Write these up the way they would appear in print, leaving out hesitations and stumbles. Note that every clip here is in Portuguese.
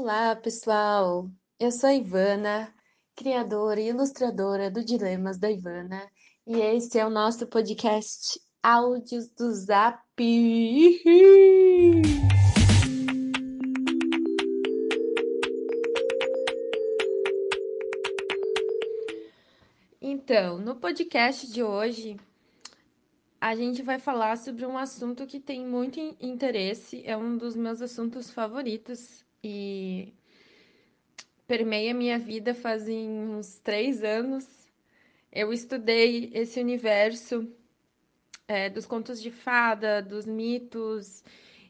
Olá, pessoal! Eu sou a Ivana, criadora e ilustradora do Dilemas da Ivana, e esse é o nosso podcast Áudios do Zap. Então, no podcast de hoje, a gente vai falar sobre um assunto que tem muito interesse, é um dos meus assuntos favoritos e permeia minha vida fazem uns 3 anos. Eu estudei esse universo dos contos de fada, dos mitos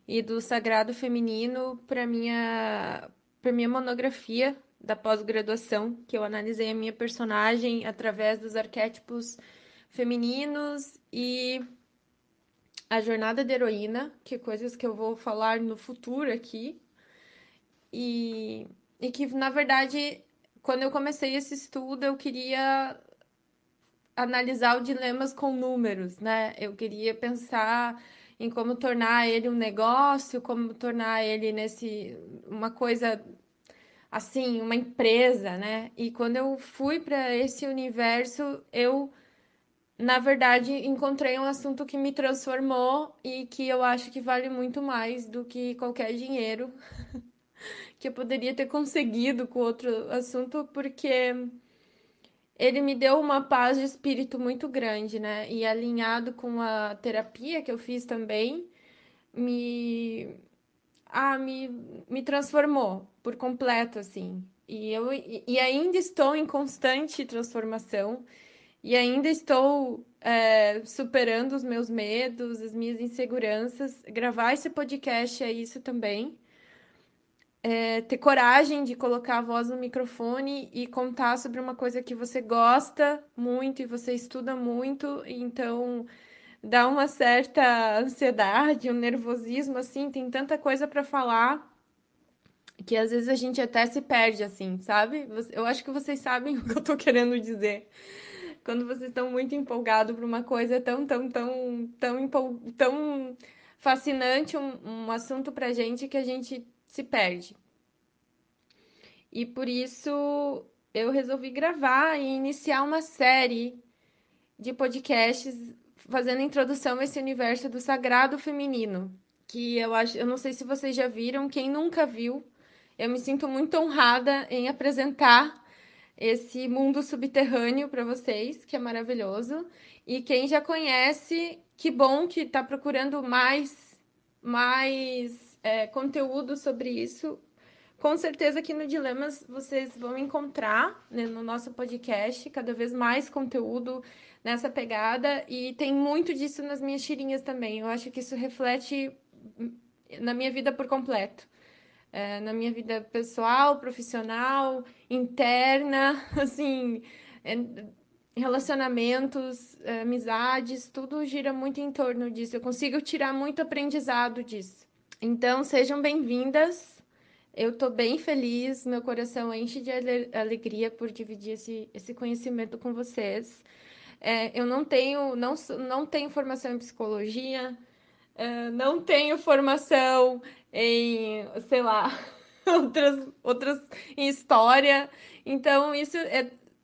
e do sagrado feminino para minha monografia da pós-graduação, que eu analisei a minha personagem através dos arquétipos femininos e a jornada da heroína, que é coisas que eu vou falar no futuro aqui. E que, na verdade, quando eu comecei esse estudo, eu queria analisar o dilemas com números, né? Eu queria pensar em como tornar ele um negócio, como tornar ele nesse uma coisa assim, uma empresa, né? E quando eu fui para esse universo, eu na verdade encontrei um assunto que me transformou e que eu acho que vale muito mais do que qualquer dinheiro que eu poderia ter conseguido com outro assunto, porque ele me deu uma paz de espírito muito grande, né? E alinhado com a terapia que eu fiz também, me, me, me transformou por completo, assim. E ainda estou em constante transformação, e ainda estou superando os meus medos, as minhas inseguranças. Gravar esse podcast é isso também. Ter coragem de colocar a voz no microfone e contar sobre uma coisa que você gosta muito e você estuda muito, então dá uma certa ansiedade, um nervosismo, assim, tem tanta coisa para falar que às vezes a gente até se perde, assim, sabe? Eu acho que vocês sabem o que eu tô querendo dizer. Quando vocês estão muito empolgados por uma coisa tão fascinante, um assunto pra gente que a gente se perde. E por isso eu resolvi gravar e iniciar uma série de podcasts fazendo introdução a esse universo do sagrado feminino, que eu não sei se vocês já viram, quem nunca viu, eu me sinto muito honrada em apresentar esse mundo subterrâneo para vocês, que é maravilhoso. E quem já conhece, que bom que está procurando mais conteúdo sobre isso. Com certeza aqui no Dilemas vocês vão encontrar, né, no nosso podcast cada vez mais conteúdo nessa pegada e tem muito disso nas minhas tirinhas também. Eu acho que isso reflete na minha vida por completo. Na minha vida pessoal, profissional, interna, assim, é, relacionamentos, amizades, tudo gira muito em torno disso. Eu consigo tirar muito aprendizado disso. Então, sejam bem-vindas. Eu estou bem feliz, meu coração enche de alegria por dividir esse conhecimento com vocês. Eu não tenho formação em psicologia, não tenho formação em, sei lá, outras em história. Então,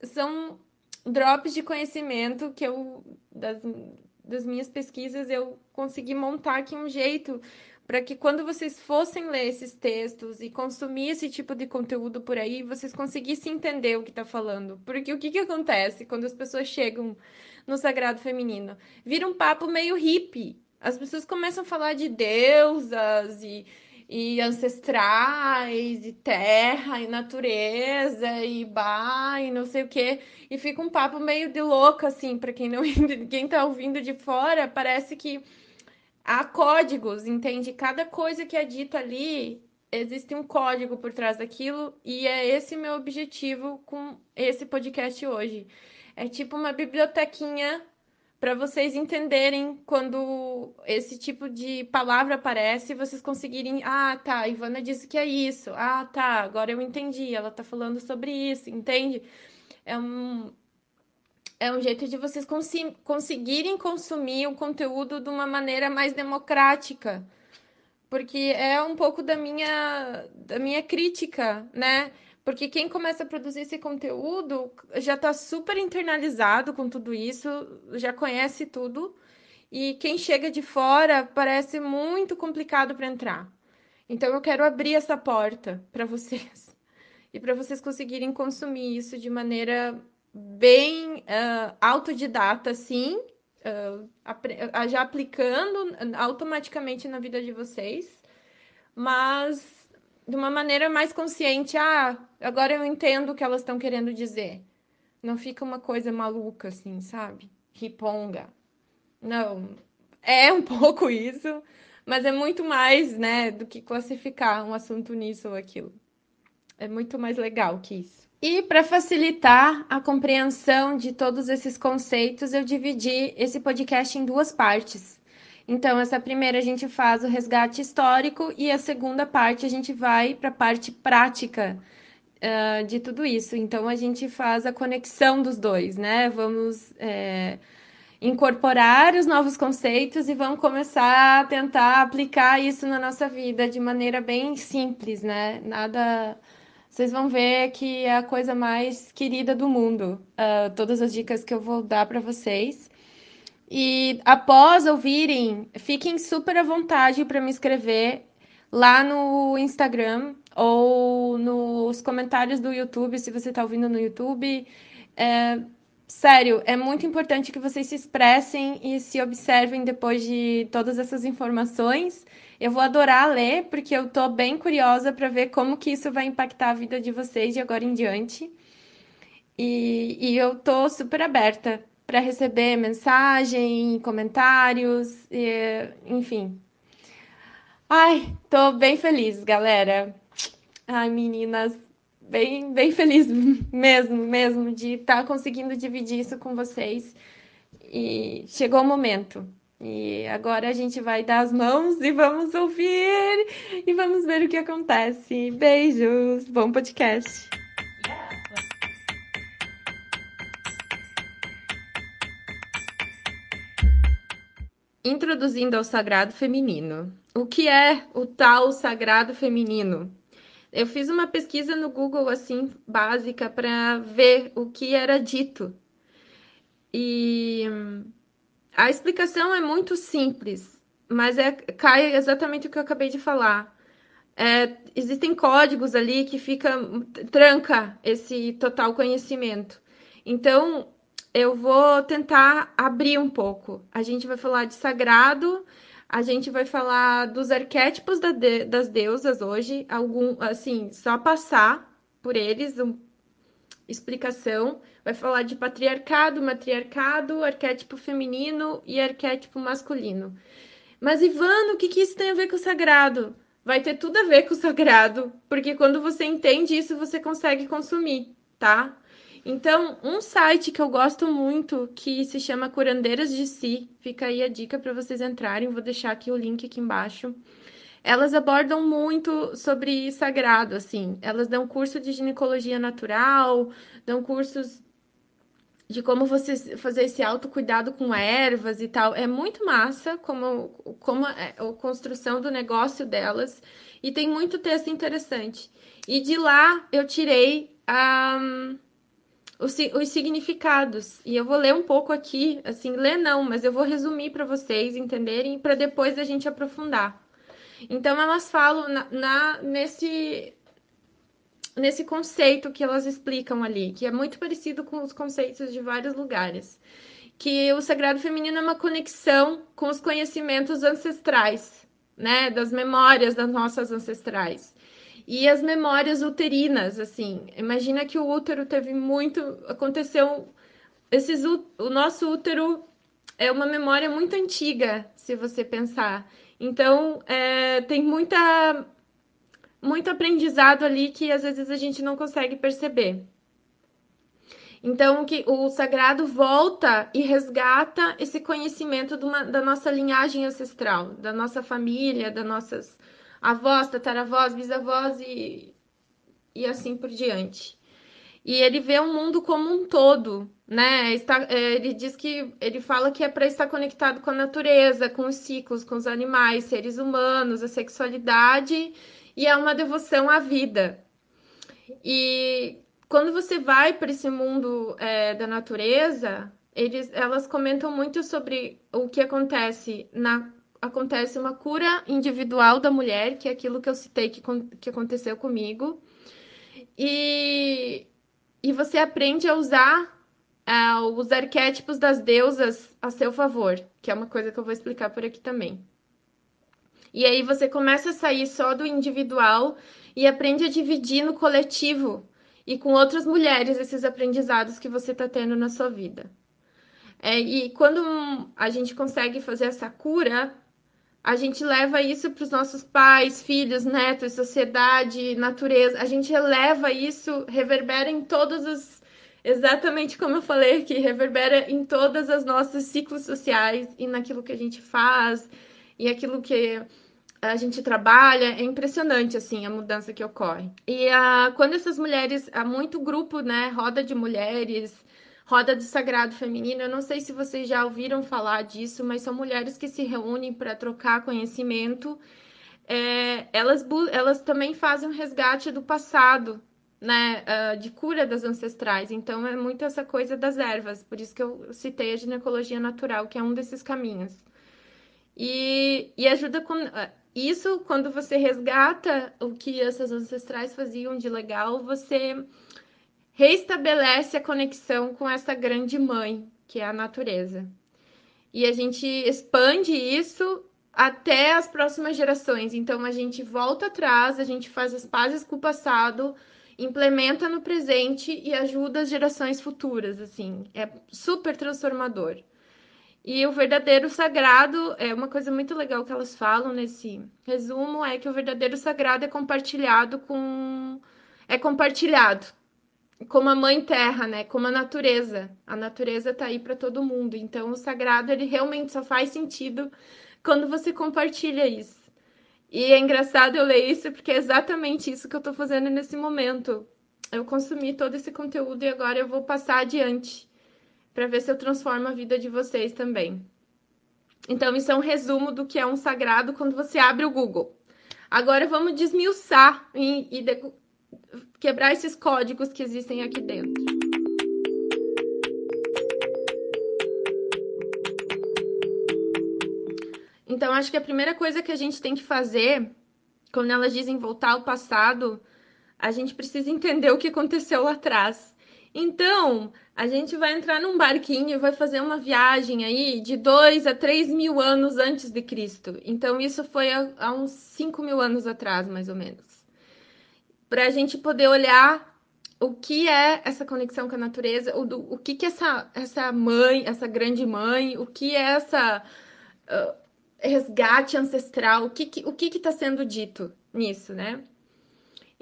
são drops de conhecimento que das minhas pesquisas, eu consegui montar aqui um jeito para que quando vocês fossem ler esses textos e consumir esse tipo de conteúdo por aí, vocês conseguissem entender o que está falando. Porque o que acontece quando as pessoas chegam no sagrado feminino? Vira um papo meio hippie. As pessoas começam a falar de deusas e ancestrais, e terra, e natureza, e bar, e não sei o quê. E fica um papo meio de louco, assim, para quem não quem tá ouvindo de fora, parece que há códigos, entende? Cada coisa que é dita ali, existe um código por trás daquilo, e é esse meu objetivo com esse podcast hoje. É tipo uma bibliotequinha para vocês entenderem quando esse tipo de palavra aparece, vocês conseguirem, ah, tá, a Ivana disse que é isso. Ah, tá, agora eu entendi, ela tá falando sobre isso, entende? É um, é um jeito de vocês conseguirem consumir o conteúdo de uma maneira mais democrática, porque é um pouco da minha crítica, né? Porque quem começa a produzir esse conteúdo já está super internalizado com tudo isso, já conhece tudo, e quem chega de fora parece muito complicado para entrar. Então eu quero abrir essa porta para vocês e para vocês conseguirem consumir isso de maneira bem autodidata, sim, já aplicando automaticamente na vida de vocês, mas de uma maneira mais consciente. Ah, agora eu entendo o que elas estão querendo dizer. Não fica uma coisa maluca assim, sabe? Riponga. Não, é um pouco isso, mas é muito mais, né, do que classificar um assunto nisso ou aquilo. É muito mais legal que isso. E para facilitar a compreensão de todos esses conceitos, eu dividi esse podcast em duas partes. Então, essa primeira a gente faz o resgate histórico e a segunda parte a gente vai para a parte prática de tudo isso. Então, a gente faz a conexão dos dois, né? Vamos incorporar os novos conceitos e vamos começar a tentar aplicar isso na nossa vida de maneira bem simples, né? Nada. Vocês vão ver que é a coisa mais querida do mundo. Todas as dicas que eu vou dar para vocês. E após ouvirem, fiquem super à vontade para me escrever lá no Instagram ou nos comentários do YouTube, se você está ouvindo no YouTube. É, sério, é muito importante que vocês se expressem e se observem depois de todas essas informações. Eu vou adorar ler, porque eu tô bem curiosa para ver como que isso vai impactar a vida de vocês de agora em diante. E eu tô super aberta para receber mensagem, comentários, enfim. Ai, tô bem feliz, galera. Ai, meninas, bem feliz mesmo de estar conseguindo dividir isso com vocês. E chegou o momento. E agora a gente vai dar as mãos e vamos ouvir e vamos ver o que acontece. Beijos, bom podcast. Introduzindo ao sagrado feminino. O que é o tal sagrado feminino? Eu fiz uma pesquisa no Google assim básica para ver o que era dito. E a explicação é muito simples, mas cai exatamente o que eu acabei de falar. Existem códigos ali que tranca esse total conhecimento. Então, eu vou tentar abrir um pouco. A gente vai falar de sagrado, a gente vai falar dos arquétipos das deusas hoje, assim, só passar por eles, explicação. Vai falar de patriarcado, matriarcado, arquétipo feminino e arquétipo masculino. Mas, Ivana, o que isso tem a ver com o sagrado? Vai ter tudo a ver com o sagrado, porque quando você entende isso, você consegue consumir, tá? Então, um site que eu gosto muito, que se chama Curandeiras de Si, fica aí a dica para vocês entrarem, vou deixar aqui o link aqui embaixo. Elas abordam muito sobre sagrado, assim. Elas dão curso de ginecologia natural, dão cursos de como você fazer esse autocuidado com ervas e tal. É muito massa como é a construção do negócio delas. E tem muito texto interessante. E de lá eu tirei os significados. E eu vou ler um pouco aqui, assim, ler não, mas eu vou resumir para vocês entenderem, para depois a gente aprofundar. Então elas falam nesse conceito que elas explicam ali, que é muito parecido com os conceitos de vários lugares, que o sagrado feminino é uma conexão com os conhecimentos ancestrais, né, das memórias das nossas ancestrais. E as memórias uterinas, assim, imagina que o útero teve muito, aconteceu o nosso útero é uma memória muito antiga, se você pensar. Então, tem muito aprendizado ali que às vezes a gente não consegue perceber. Então, que o sagrado volta e resgata esse conhecimento da nossa linhagem ancestral, da nossa família, das nossas avós, tataravós, bisavós e assim por diante. e ele vê o mundo como um todo, né? Ele diz que ele fala que é para estar conectado com a natureza, com os ciclos, com os animais, seres humanos, a sexualidade e é uma devoção à vida. E quando você vai para esse mundo da natureza, elas comentam muito sobre o que acontece uma cura individual da mulher, que é aquilo que eu citei que aconteceu comigo, e, e você aprende a usar os arquétipos das deusas a seu favor, que é uma coisa que eu vou explicar por aqui também. E aí você começa a sair só do individual e aprende a dividir no coletivo e com outras mulheres esses aprendizados que você está tendo na sua vida. E quando a gente consegue fazer essa cura, a gente leva isso para os nossos pais, filhos, netos, sociedade, natureza. A gente eleva isso, reverbera em todos os. Exatamente como eu falei aqui, reverbera em todas as nossos ciclos sociais e naquilo que a gente faz e aquilo que a gente trabalha, é impressionante assim a mudança que ocorre. E quando essas mulheres, há muito grupo, né, roda de mulheres, roda do sagrado feminino, eu não sei se vocês já ouviram falar disso, mas são mulheres que se reúnem para trocar conhecimento. Elas também fazem um resgate do passado, né, de cura das ancestrais. Então é muito essa coisa das ervas, por isso que eu citei a ginecologia natural, que é um desses caminhos. E ajuda com isso, quando você resgata o que essas ancestrais faziam de legal, você reestabelece a conexão com essa grande mãe, que é a natureza. E a gente expande isso até as próximas gerações. Então a gente volta atrás, a gente faz as pazes com o passado, implementa no presente e ajuda as gerações futuras, assim. É super transformador. E o verdadeiro sagrado é uma coisa muito legal que elas falam nesse resumo, é que o verdadeiro sagrado é compartilhado, como a mãe terra, né? Como a natureza. A natureza tá aí para todo mundo. Então o sagrado ele realmente só faz sentido quando você compartilha isso. E é engraçado eu ler isso porque é exatamente isso que eu tô fazendo nesse momento. Eu consumi todo esse conteúdo e agora eu vou passar adiante para ver se eu transformo a vida de vocês também. Então, isso é um resumo do que é um sagrado quando você abre o Google. Agora vamos desmiuçar e quebrar esses códigos que existem aqui dentro. Então, acho que a primeira coisa que a gente tem que fazer, quando elas dizem voltar ao passado, a gente precisa entender o que aconteceu lá atrás. Então, a gente vai entrar num barquinho e vai fazer uma viagem aí de 2 a 3 mil anos antes de Cristo. Então, isso foi há uns 5 mil anos atrás, mais ou menos. Para a gente poder olhar o que é essa conexão com a natureza, o que, que essa mãe, essa grande mãe, o que é essa resgate ancestral, o que está sendo dito nisso, né?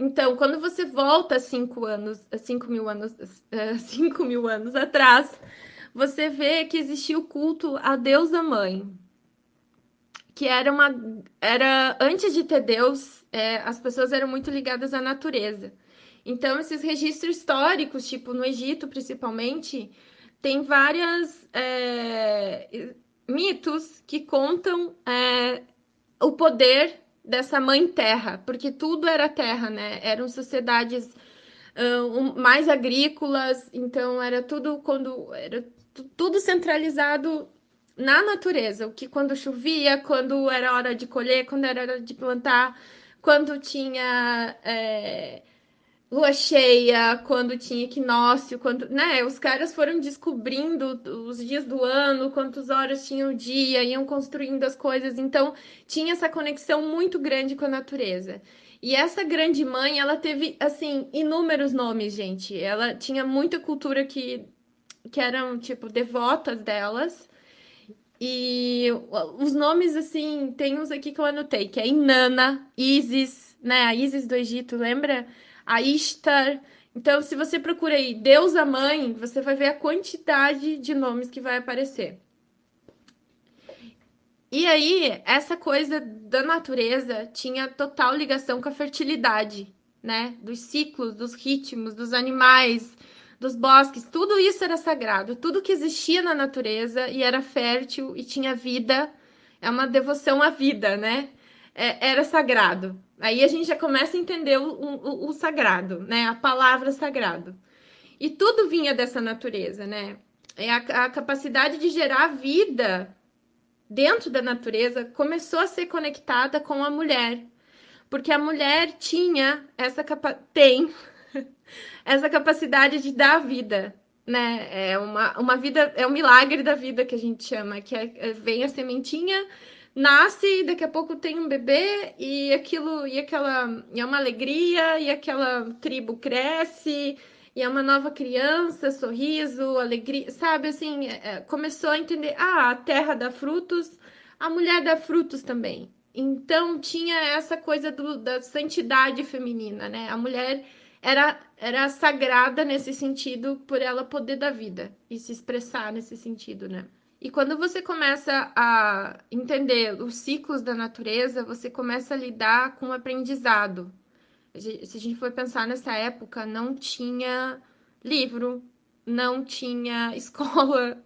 Então, quando você volta 5 anos, 5 mil anos, 5 mil anos atrás, você vê que existia o culto à deusa mãe, que era antes de ter Deus, as pessoas eram muito ligadas à natureza. Então, esses registros históricos, tipo no Egito principalmente, tem várias mitos que contam o poder dessa mãe terra, porque tudo era terra, né? Eram sociedades mais agrícolas, então era tudo quando era tudo centralizado na natureza, o que quando chovia, quando era hora de colher, quando era hora de plantar, quando tinha lua cheia, quando tinha equinócio, quando, né, os caras foram descobrindo os dias do ano, quantas horas tinha o dia, iam construindo as coisas, então tinha essa conexão muito grande com a natureza. E essa grande mãe, ela teve, assim, inúmeros nomes, gente. Ela tinha muita cultura que eram, tipo, devotas delas. E os nomes, assim, tem uns aqui que eu anotei, que é Inanna, Isis, né? A Isis do Egito, lembra? A Ishtar. Então, se você procura aí Deusa Mãe, você vai ver a quantidade de nomes que vai aparecer. E aí, essa coisa da natureza tinha total ligação com a fertilidade. né? Dos ciclos, dos ritmos, dos animais, dos bosques, tudo isso era sagrado. Tudo que existia na natureza e era fértil e tinha vida, é uma devoção à vida, né? Era sagrado. Aí a gente já começa a entender o sagrado, né? A palavra sagrado. E tudo vinha dessa natureza, né? A capacidade de gerar vida dentro da natureza começou a ser conectada com a mulher, porque a mulher tinha tem essa capacidade de dar vida, né? Uma vida, é um milagre da vida que a gente chama, que vem a sementinha, nasce e daqui a pouco tem um bebê e aquilo e aquela e é uma alegria e aquela tribo cresce e é uma nova criança, sorriso, alegria, sabe assim, começou a entender, a terra dá frutos, a mulher dá frutos também. Então tinha essa coisa da santidade feminina, né? A mulher era sagrada nesse sentido por ela poder dar vida e se expressar nesse sentido, né? E quando você começa a entender os ciclos da natureza, você começa a lidar com o aprendizado. Se a gente for pensar nessa época, não tinha livro, não tinha escola,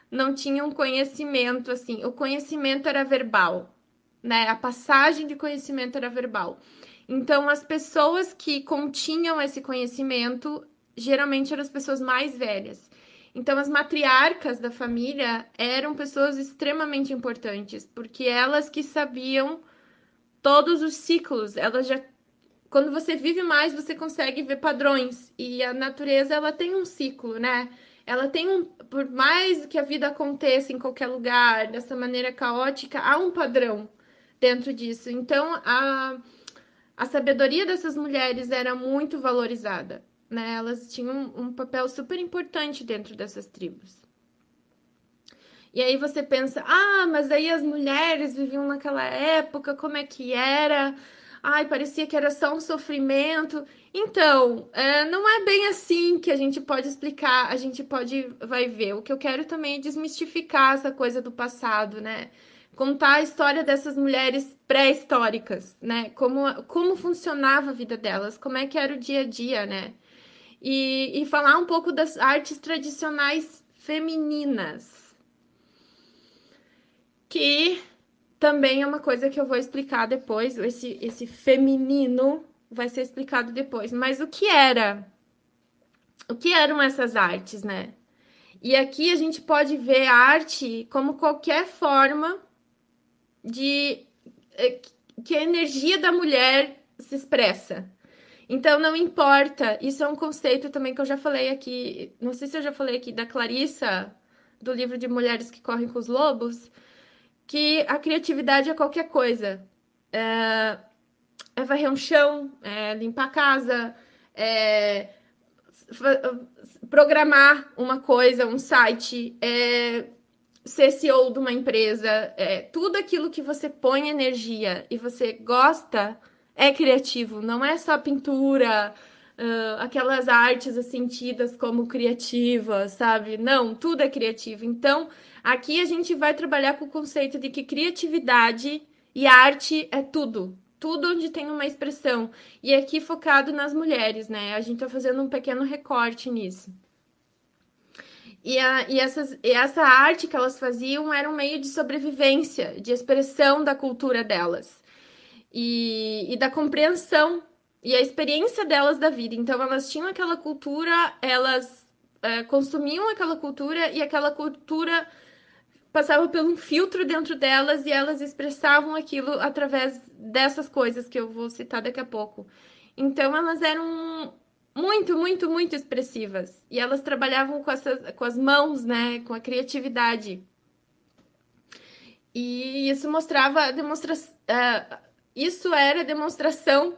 não tinha um conhecimento assim. O conhecimento era verbal, né? A passagem de conhecimento era verbal. Então, as pessoas que continham esse conhecimento geralmente eram as pessoas mais velhas. Então, as matriarcas da família eram pessoas extremamente importantes, porque elas que sabiam todos os ciclos, elas já quando você vive mais, você consegue ver padrões. E a natureza, ela tem um ciclo, né? Ela tem um. Por mais que a vida aconteça em qualquer lugar, dessa maneira caótica, há um padrão dentro disso. Então, a sabedoria dessas mulheres era muito valorizada, né? Elas tinham um papel super importante dentro dessas tribos. E aí você pensa, mas aí as mulheres viviam naquela época, como é que era? Ai, parecia que era só um sofrimento. Então, não é bem assim que a gente pode explicar, a gente vai ver. O que eu quero também é desmistificar essa coisa do passado, né? Contar a história dessas mulheres pré-históricas, né? Como funcionava a vida delas, como é que era o dia a dia, né? E falar um pouco das artes tradicionais femininas, que também é uma coisa que eu vou explicar depois. Esse feminino vai ser explicado depois. Mas o que era? O que eram essas artes, né? E aqui a gente pode ver a arte como qualquer forma de que a energia da mulher se expressa. Então não importa, isso é um conceito também que eu já falei aqui, não sei se eu já falei aqui da Clarissa, do livro de Mulheres que Correm com os Lobos, que a criatividade é qualquer coisa. É varrer um chão, é limpar a casa, é programar uma coisa, um site, ser CEO de uma empresa, tudo aquilo que você põe energia e você gosta é criativo, não é só pintura, aquelas artes assim tidas como criativas, sabe? Não, tudo é criativo. Então, aqui a gente vai trabalhar com o conceito de que criatividade e arte é tudo. Tudo onde tem uma expressão. E aqui focado nas mulheres, né? A gente tá fazendo um pequeno recorte nisso. E essa arte que elas faziam era um meio de sobrevivência, de expressão da cultura delas e da compreensão e a experiência delas da vida. Então, elas tinham aquela cultura, elas consumiam aquela cultura e aquela cultura passava por um filtro dentro delas e elas expressavam aquilo através dessas coisas que eu vou citar daqui a pouco. Então, elas eram muito, muito, muito expressivas. E elas trabalhavam com as mãos, né? Com a criatividade. E isso mostrava isso era demonstração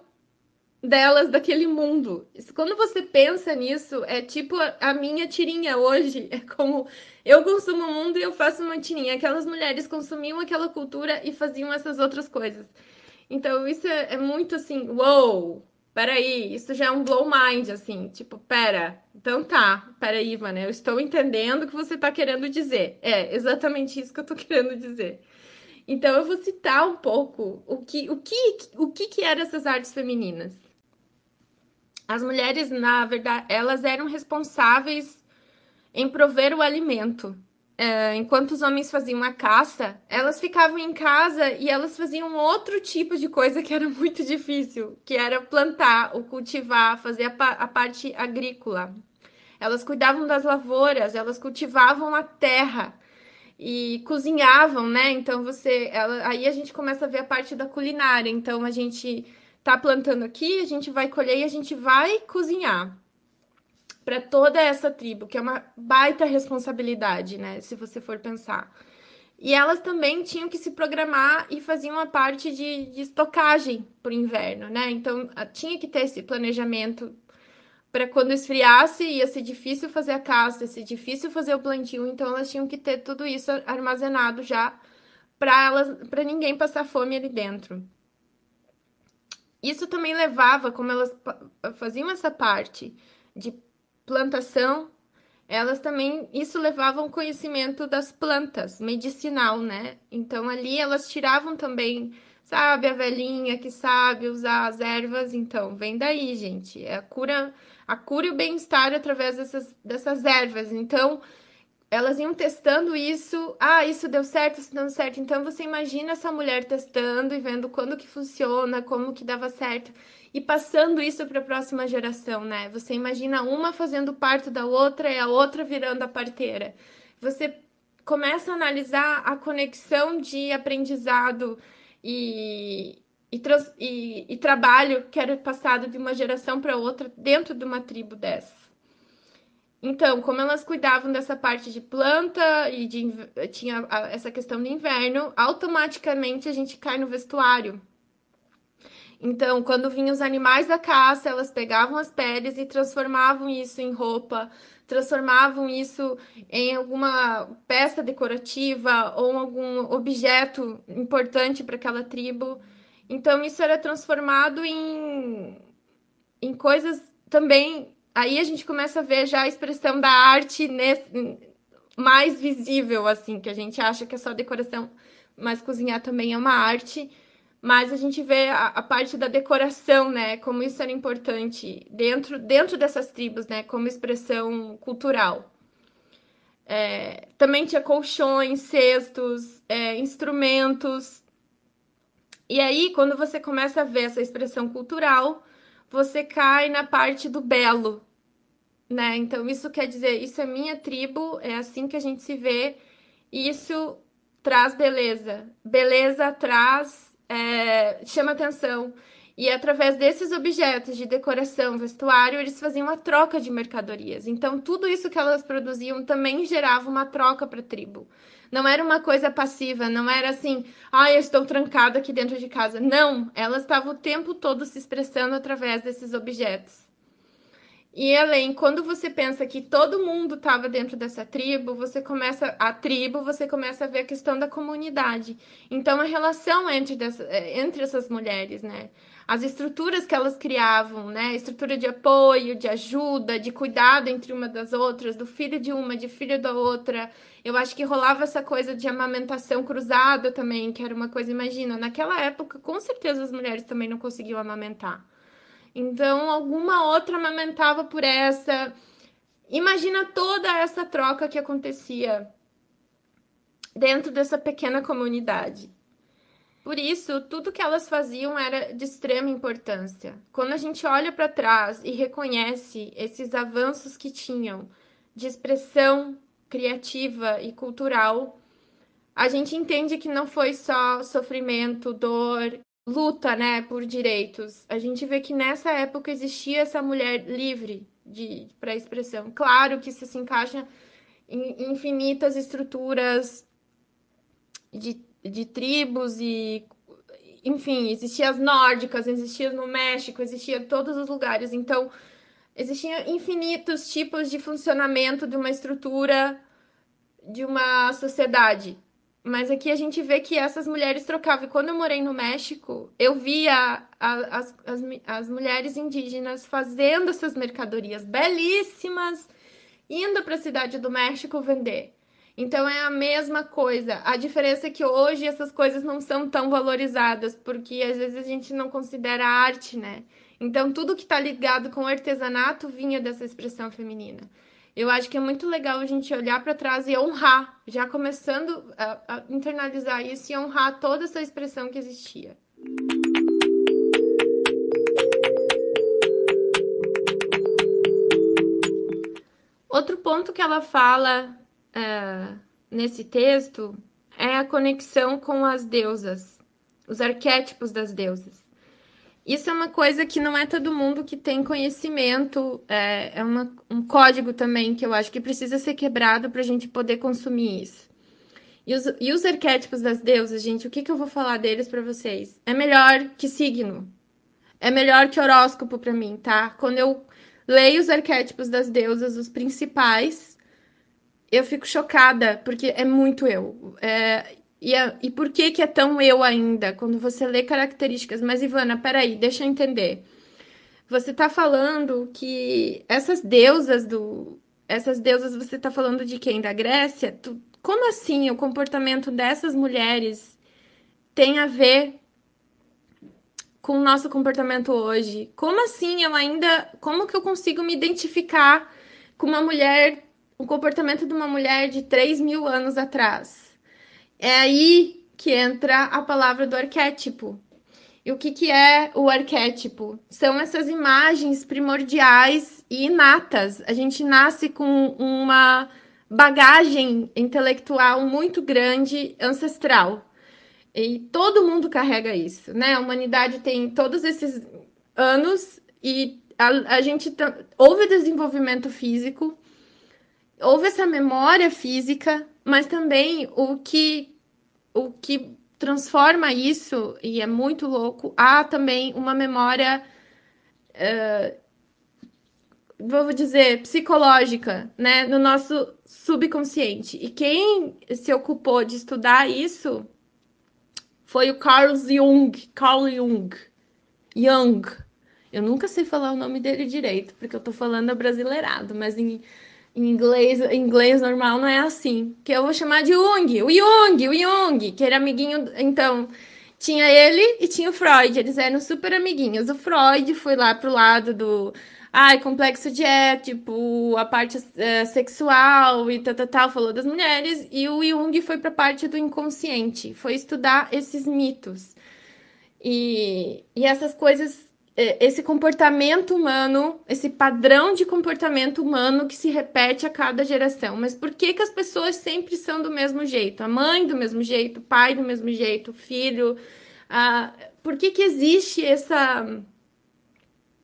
delas daquele mundo. Quando você pensa nisso, é tipo a minha tirinha hoje. É como eu consumo o mundo e eu faço uma tirinha. Aquelas mulheres consumiam aquela cultura e faziam essas outras coisas. Então, isso é muito assim, uou, peraí, isso já é um blow mind, assim, tipo, pera, então tá, peraí, mano, eu estou entendendo o que você tá querendo dizer. É exatamente isso que eu tô querendo dizer. Então, eu vou citar um pouco o que eram essas artes femininas. As mulheres, na verdade, elas eram responsáveis em prover o alimento. Enquanto os homens faziam a caça, elas ficavam em casa e elas faziam outro tipo de coisa que era muito difícil, que era plantar, ou cultivar, fazer a parte agrícola. Elas cuidavam das lavouras, elas cultivavam a terra e cozinhavam, né? Então aí a gente começa a ver a parte da culinária. Então a gente tá plantando aqui, a gente vai colher e a gente vai cozinhar para toda essa tribo, que é uma baita responsabilidade, né? Se você for pensar. E elas também tinham que se programar e faziam a parte de estocagem para o inverno, né? Então tinha que ter esse planejamento para quando esfriasse, ia ser difícil fazer a caça, ia ser difícil fazer o plantio, então elas tinham que ter tudo isso armazenado já para ninguém passar fome ali dentro. Isso também levava, como elas faziam essa parte de plantação, elas também, isso levava um conhecimento das plantas, medicinal, né? Então ali elas tiravam também, sabe, a velhinha que sabe usar as ervas, então vem daí, gente. É a cura e o bem-estar através dessas ervas. Então, elas iam testando isso. Ah, isso deu certo, isso deu certo. Então você imagina essa mulher testando e vendo quando que funciona, como que dava certo e passando isso para a próxima geração, né? Você imagina uma fazendo parte da outra e a outra virando a parteira. Você começa a analisar a conexão de aprendizado e, e trabalho que era passado de uma geração para outra dentro de uma tribo dessa. Então, como elas cuidavam dessa parte de planta e tinha essa questão do inverno, automaticamente a gente cai no vestuário. Então, quando vinham os animais da caça, elas pegavam as peles e transformavam isso em roupa, transformavam isso em alguma peça decorativa ou algum objeto importante para aquela tribo. Então, isso era transformado em coisas também. Aí a gente começa a ver já a expressão da arte mais visível, assim, que a gente acha que é só decoração, mas cozinhar também é uma arte. Mas a gente vê a parte da decoração, né? Como isso era importante dentro dessas tribos, né? Como expressão cultural. Também tinha colchões, cestos, instrumentos. E aí, quando você começa a ver essa expressão cultural, você cai na parte do belo, né? Então, isso quer dizer, isso é minha tribo, é assim que a gente se vê, e isso traz beleza. Beleza traz, chama atenção. E através desses objetos de decoração, vestuário, eles faziam a troca de mercadorias. Então, tudo isso que elas produziam também gerava uma troca para a tribo. Não era uma coisa passiva, não era assim, ah, eu estou trancada aqui dentro de casa. Não, elas estavam o tempo todo se expressando através desses objetos. E além, quando você pensa que todo mundo estava dentro dessa tribo, você começa a ver a questão da comunidade. Então, a relação entre essas mulheres, né? As estruturas que elas criavam, né? Estrutura de apoio, de ajuda, de cuidado entre uma das outras, do filho de uma, de filho da outra. Eu acho que rolava essa coisa de amamentação cruzada também, que era uma coisa, imagina, naquela época, com certeza as mulheres também não conseguiam amamentar. Então, alguma outra amamentava por essa. Imagina toda essa troca que acontecia dentro dessa pequena comunidade. Por isso, tudo que elas faziam era de extrema importância. Quando a gente olha para trás e reconhece esses avanços que tinham de expressão criativa e cultural, a gente entende que não foi só sofrimento, dor, luta, né, por direitos. A gente vê que nessa época existia essa mulher livre para expressão. Claro que isso se encaixa em infinitas estruturas de tribos e enfim, existiam as nórdicas, existia no México, existia em todos os lugares. Então, existiam infinitos tipos de funcionamento de uma estrutura de uma sociedade. Mas aqui a gente vê que essas mulheres trocavam. E quando eu morei no México, eu via as mulheres indígenas fazendo essas mercadorias belíssimas, indo para a cidade do México vender. Então é a mesma coisa. A diferença é que hoje essas coisas não são tão valorizadas, porque às vezes a gente não considera arte, né? Então, tudo que está ligado com o artesanato vinha dessa expressão feminina. Eu acho que é muito legal a gente olhar para trás e honrar, já começando a internalizar isso e honrar toda essa expressão que existia. Outro ponto que ela fala nesse texto é a conexão com as deusas, os arquétipos das deusas. Isso é uma coisa que não é todo mundo que tem conhecimento, um código também que eu acho que precisa ser quebrado para a gente poder consumir isso. E os arquétipos das deusas, gente, o que eu vou falar deles para vocês? É melhor que signo, é melhor que horóscopo para mim, tá? Quando eu leio os arquétipos das deusas, os principais, eu fico chocada, porque é muito eu. E por que é tão eu ainda? Quando você lê características. Mas, Ivana, peraí, deixa eu entender. Você está falando que essas deusas, você está falando de quem? Da Grécia? Como assim o comportamento dessas mulheres tem a ver com o nosso comportamento hoje? Como assim como que eu consigo me identificar com uma mulher, o comportamento de uma mulher de 3.000 anos atrás? É aí que entra a palavra do arquétipo. E o que é o arquétipo? São essas imagens primordiais e inatas. A gente nasce com uma bagagem intelectual muito grande, ancestral. E todo mundo carrega isso, né? A humanidade tem todos esses anos e a gente houve desenvolvimento físico, houve essa memória física, mas também o que transforma isso, e é muito louco, há também uma memória, vou dizer, psicológica, né, no nosso subconsciente. E quem se ocupou de estudar isso foi o Carl Jung. Carl Jung. Jung. Eu nunca sei falar o nome dele direito, porque eu tô falando abrasileirado, mas em inglês normal não é assim. Que eu vou chamar de Jung, o Jung, que era amiguinho. Então, tinha ele e tinha o Freud, eles eram super amiguinhos. O Freud foi lá pro lado do. Ai, complexo de Édipo, a parte sexual e tal, falou das mulheres. E o Jung foi pra parte do inconsciente, foi estudar esses mitos. E essas coisas, esse comportamento humano, esse padrão de comportamento humano que se repete a cada geração. Mas por que as pessoas sempre são do mesmo jeito? A mãe do mesmo jeito, o pai do mesmo jeito, o filho. Por que existe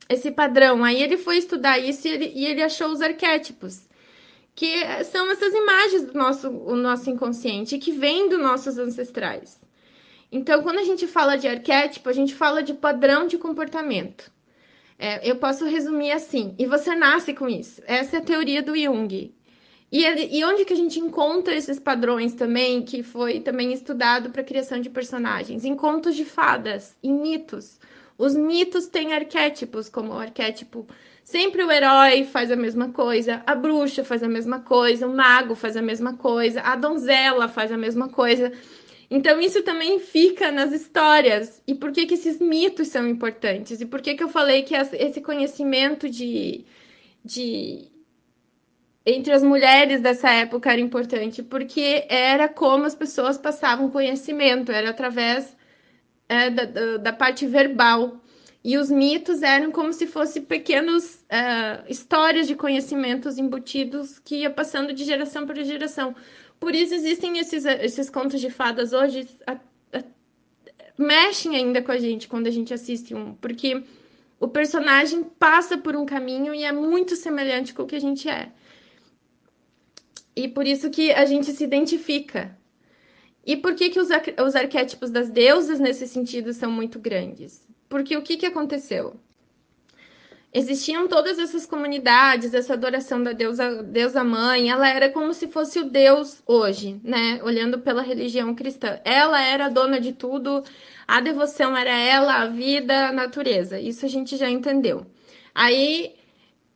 esse padrão? Aí ele foi estudar isso e ele achou os arquétipos, que são essas imagens do o nosso inconsciente, que vêm dos nossos ancestrais. Então, quando a gente fala de arquétipo, a gente fala de padrão de comportamento. Eu posso resumir assim, e você nasce com isso. Essa é a teoria do Jung. E onde que a gente encontra esses padrões também, que foi também estudado para a criação de personagens? Em contos de fadas, em mitos. Os mitos têm arquétipos, como o arquétipo. Sempre o herói faz a mesma coisa, a bruxa faz a mesma coisa, o mago faz a mesma coisa, a donzela faz a mesma coisa. Então, isso também fica nas histórias. E por que esses mitos são importantes? E por que eu falei que esse conhecimento de entre as mulheres dessa época era importante? Porque era como as pessoas passavam conhecimento, era através da parte verbal. E os mitos eram como se fossem pequenos histórias de conhecimentos embutidos que ia passando de geração para geração. Por isso existem esses contos de fadas hoje, mexem ainda com a gente quando a gente assiste um, porque o personagem passa por um caminho e é muito semelhante com o que a gente é. E por isso que a gente se identifica. E por que os arquétipos das deusas nesse sentido são muito grandes? Porque o que aconteceu? Existiam todas essas comunidades, essa adoração da deusa mãe, ela era como se fosse o Deus hoje, né? Olhando pela religião cristã. Ela era a dona de tudo, a devoção era ela, a vida, a natureza. Isso a gente já entendeu. Aí,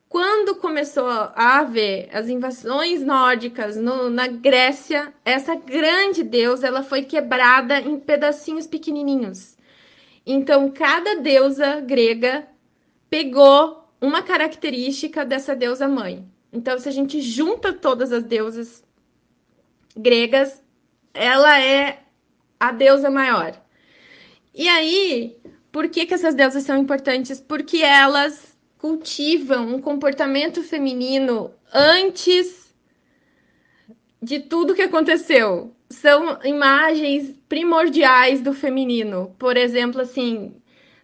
quando começou a haver as invasões nórdicas na Grécia, essa grande deusa, ela foi quebrada em pedacinhos pequenininhos. Então, cada deusa grega pegou uma característica dessa deusa mãe. Então, se a gente junta todas as deusas gregas, ela é a deusa maior. E aí, por que essas deusas são importantes? Porque elas cultivam um comportamento feminino antes de tudo que aconteceu. São imagens primordiais do feminino. Por exemplo, assim,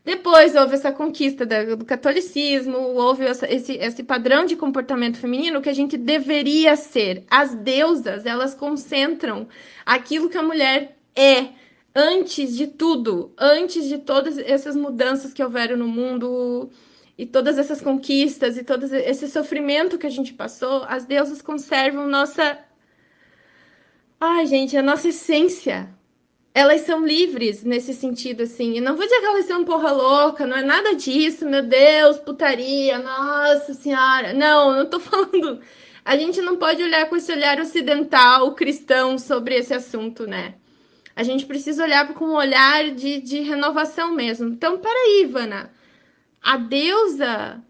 depois houve essa conquista do catolicismo, houve esse padrão de comportamento feminino que a gente deveria ser. As deusas, elas concentram aquilo que a mulher é antes de tudo, antes de todas essas mudanças que houveram no mundo e todas essas conquistas e todo esse sofrimento que a gente passou, as deusas conservam nossa. Ai, gente, a nossa essência. Elas são livres nesse sentido, assim. Eu não vou dizer que elas são porra louca, não é nada disso, meu Deus, putaria, nossa senhora. Não, não tô falando. A gente não pode olhar com esse olhar ocidental, cristão, sobre esse assunto, né? A gente precisa olhar com um olhar de renovação mesmo. Então, peraí, Ivana. A deusa,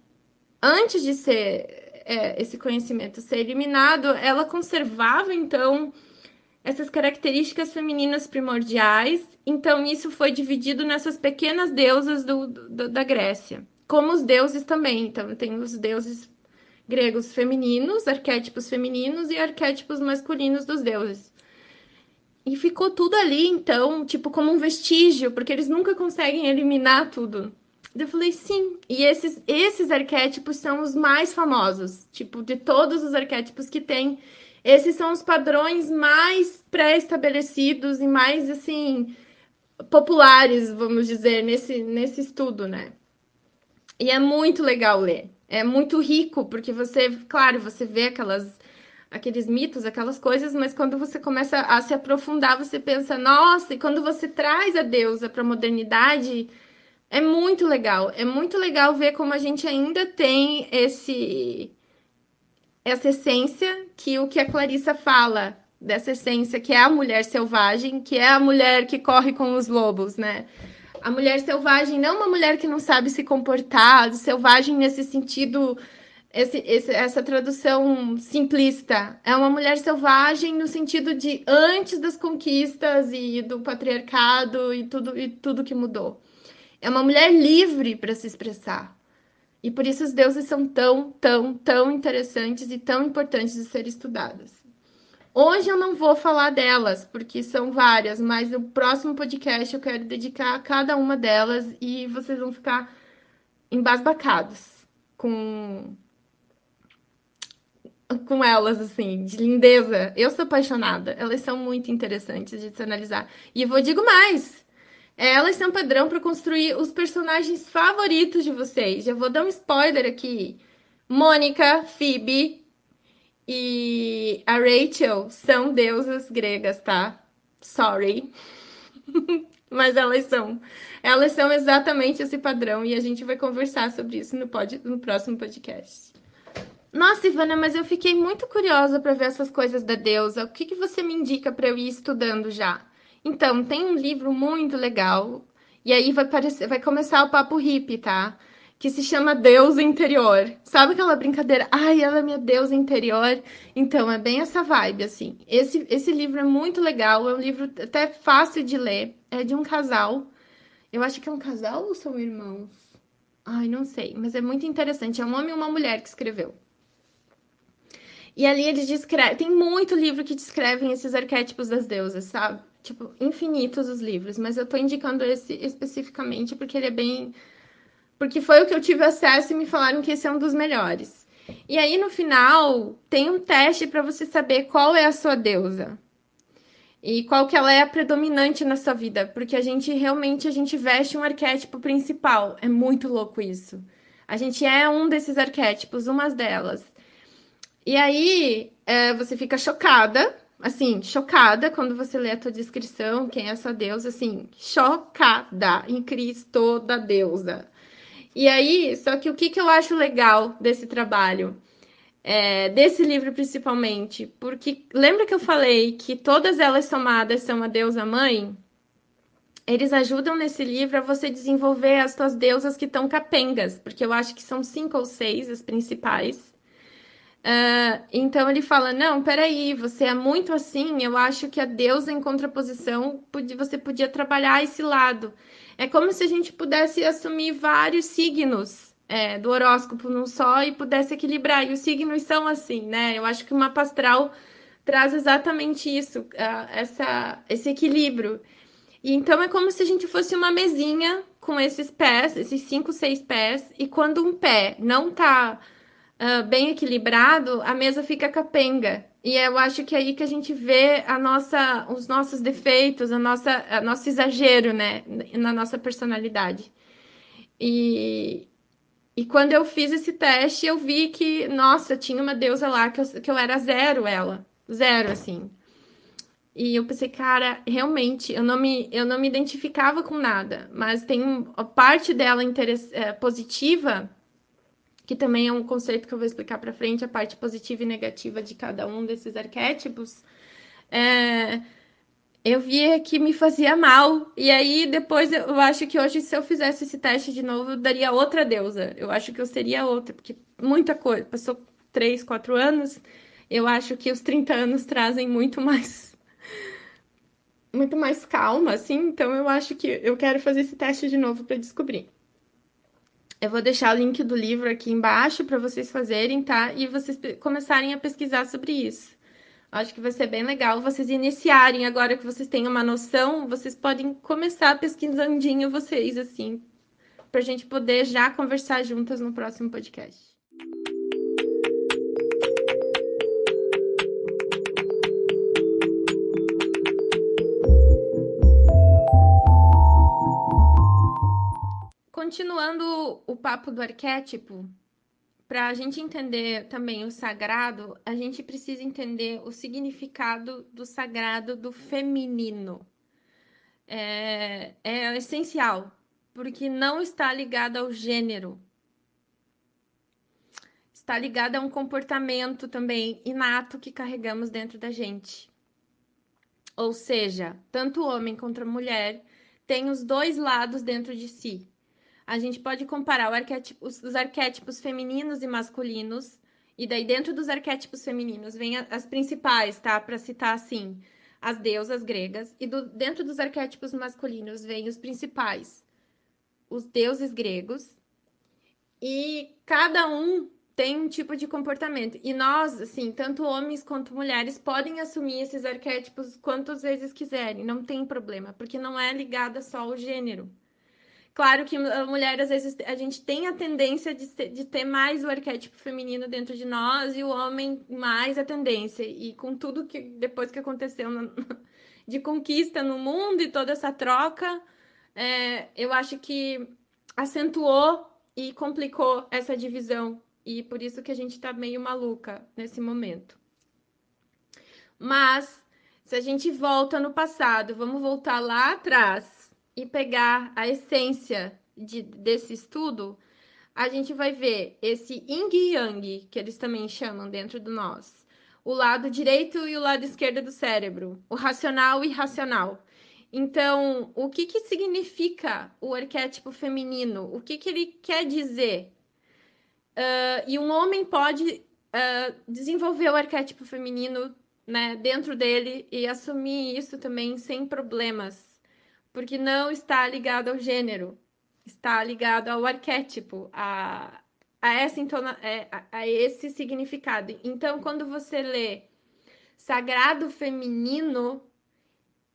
antes de ser esse conhecimento ser eliminado, ela conservava, então, essas características femininas primordiais. Então, isso foi dividido nessas pequenas deusas da Grécia, como os deuses também. Então, tem os deuses gregos femininos, arquétipos femininos e arquétipos masculinos dos deuses. E ficou tudo ali, então, tipo, como um vestígio, porque eles nunca conseguem eliminar tudo. Eu falei, sim. E esses arquétipos são os mais famosos. Tipo, de todos os arquétipos que tem, esses são os padrões mais pré-estabelecidos e mais, assim, populares, vamos dizer, nesse estudo, né? E é muito legal ler. É muito rico, porque você, claro, você vê aqueles mitos, aquelas coisas, mas quando você começa a se aprofundar, você pensa, nossa, e quando você traz a deusa para a modernidade, é muito legal. É muito legal ver como a gente ainda tem essa essência que o que a Clarissa fala, dessa essência que é a mulher selvagem, que é a mulher que corre com os lobos, né? A mulher selvagem não uma mulher que não sabe se comportar, selvagem nesse sentido, essa tradução simplista. É uma mulher selvagem no sentido de antes das conquistas e do patriarcado e tudo que mudou. É uma mulher livre para se expressar. E por isso os deuses são tão interessantes e tão importantes de serem estudados. Hoje eu não vou falar delas, porque são várias, mas no próximo podcast eu quero dedicar a cada uma delas e vocês vão ficar embasbacados com, com elas, assim, de lindeza. Eu sou apaixonada, elas são muito interessantes de se analisar. E eu vou digo mais, elas são padrão para construir os personagens favoritos de vocês. Já vou dar um spoiler aqui. Mônica, Phoebe e a Rachel são deusas gregas, tá? Sorry. Mas elas são. Elas são exatamente esse padrão e a gente vai conversar sobre isso no próximo podcast. Nossa, Ivana, mas eu fiquei muito curiosa para ver essas coisas da deusa. O que você me indica para eu ir estudando já? Então, tem um livro muito legal, e aí vai começar o papo hippie, tá? Que se chama Deusa Interior. Sabe aquela brincadeira? Ai, ela é minha deusa interior. Então, é bem essa vibe, assim. Esse livro é muito legal, é um livro até fácil de ler. É de um casal. Eu acho que é um casal ou são irmãos? Ai, não sei, mas é muito interessante. É um homem e uma mulher que escreveu. E ali eles descrevem. Tem muito livro que descrevem esses arquétipos das deusas, sabe? Tipo, infinitos os livros, mas eu tô indicando esse especificamente porque ele é bem. Porque foi o que eu tive acesso e me falaram que esse é um dos melhores. E aí no final tem um teste para você saber qual é a sua deusa. E qual que ela é a predominante na sua vida, porque a gente veste um arquétipo principal. É muito louco isso. A gente é um desses arquétipos, uma delas. E aí, você fica chocada, assim, chocada quando você lê a tua descrição, quem é essa deusa, assim, chocada em Cristo da deusa. E aí, só que o que eu acho legal desse trabalho, desse livro principalmente, porque lembra que eu falei que todas elas somadas são a deusa mãe? eles ajudam nesse livro a você desenvolver as tuas deusas que estão capengas, porque eu acho que são 5 ou 6 as principais. Então ele fala: não, peraí, você é muito assim. Eu acho que a deusa em contraposição você podia trabalhar esse lado. É como se a gente pudesse assumir vários signos do horóscopo num só e pudesse equilibrar. E os signos são assim, né? Eu acho que o mapa astral traz exatamente isso, esse equilíbrio. E então é como se a gente fosse uma mesinha com esses pés, esses 5, 6 pés, e quando um pé não tá bem equilibrado, a mesa fica capenga. E eu acho que é aí que a gente vê os nossos defeitos, nosso exagero, né, na nossa personalidade. E, e quando eu fiz esse teste, eu vi que, nossa, tinha uma deusa lá que eu era zero, ela. Zero, assim. E eu pensei, cara, realmente, eu não me identificava com nada, mas tem a parte dela positiva, que também é um conceito que eu vou explicar para frente, a parte positiva e negativa de cada um desses arquétipos. É, eu via que me fazia mal. E aí, depois, eu acho que hoje, se eu fizesse esse teste de novo, eu daria outra deusa. Eu acho que eu seria outra, porque muita coisa. Passou 3, 4 anos. Eu acho que os 30 anos trazem muito mais calma, assim. Então, eu acho que eu quero fazer esse teste de novo para descobrir. Eu vou deixar o link do livro aqui embaixo para vocês fazerem, tá? E vocês começarem a pesquisar sobre isso. Acho que vai ser bem legal vocês iniciarem agora que vocês têm uma noção, vocês podem começar pesquisandinho vocês, assim, pra gente poder já conversar juntas no próximo podcast. Continuando o papo do arquétipo, para a gente entender também o sagrado, a gente precisa entender o significado do sagrado do feminino. É essencial, porque não está ligado ao gênero, está ligado a um comportamento também inato que carregamos dentro da gente. Ou seja, tanto o homem quanto a mulher têm os dois lados dentro de si. A gente pode comparar os arquétipos femininos e masculinos, e daí dentro dos arquétipos femininos vem as principais, tá? Para citar assim, as deusas gregas, e dentro dos arquétipos masculinos vem os principais, os deuses gregos, e cada um tem um tipo de comportamento. E nós, assim, tanto homens quanto mulheres, podem assumir esses arquétipos quantas vezes quiserem, não tem problema, porque não é ligada só ao gênero. Claro que a mulher, às vezes, a gente tem a tendência de ter mais o arquétipo feminino dentro de nós e o homem mais a tendência. E com tudo que depois que aconteceu de conquista no mundo e toda essa troca, eu acho que acentuou e complicou essa divisão. E por isso que a gente tá meio maluca nesse momento. Mas, se a gente volta no passado, vamos voltar lá atrás e pegar a essência desse estudo, a gente vai ver esse yin e yang, que eles também chamam dentro do nós. O lado direito e o lado esquerdo do cérebro, o racional e irracional. Então, o que que significa o arquétipo feminino? O que que ele quer dizer? E um homem pode desenvolver o arquétipo feminino, né, dentro dele e assumir isso também sem problemas, porque não está ligado ao gênero, está ligado ao arquétipo, a esse significado. Então, quando você lê sagrado feminino,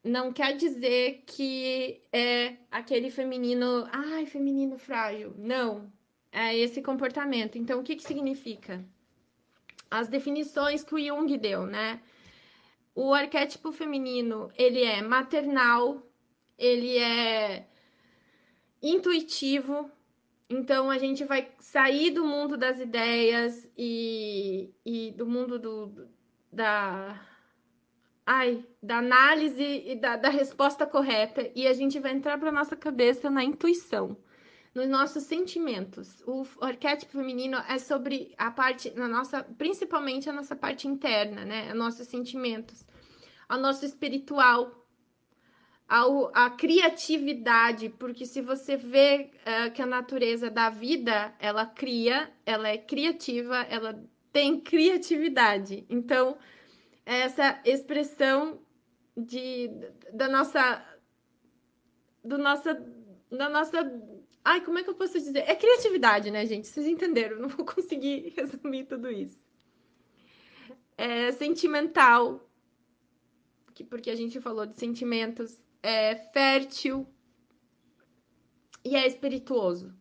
não quer dizer que é aquele feminino, ai, feminino frágil. Não, é esse comportamento. Então, o que que significa? As definições que o Jung deu, né? O arquétipo feminino, ele é maternal, ele é intuitivo, então a gente vai sair do mundo das ideias e do mundo da, da análise e da resposta correta, e a gente vai entrar para nossa cabeça na intuição, nos nossos sentimentos. O arquétipo feminino é sobre a parte, principalmente a nossa parte interna, né? Os nossos sentimentos, a nosso espiritual, a criatividade, porque se você vê que a natureza dá vida, ela cria, ela é criativa, ela tem criatividade. Então, essa expressão de, da nossa, do nossa, da nossa, ai, como é que eu posso dizer? É criatividade, né, gente? Vocês entenderam? Não vou conseguir resumir tudo isso. É sentimental, porque a gente falou de sentimentos, é fértil e é espirituoso.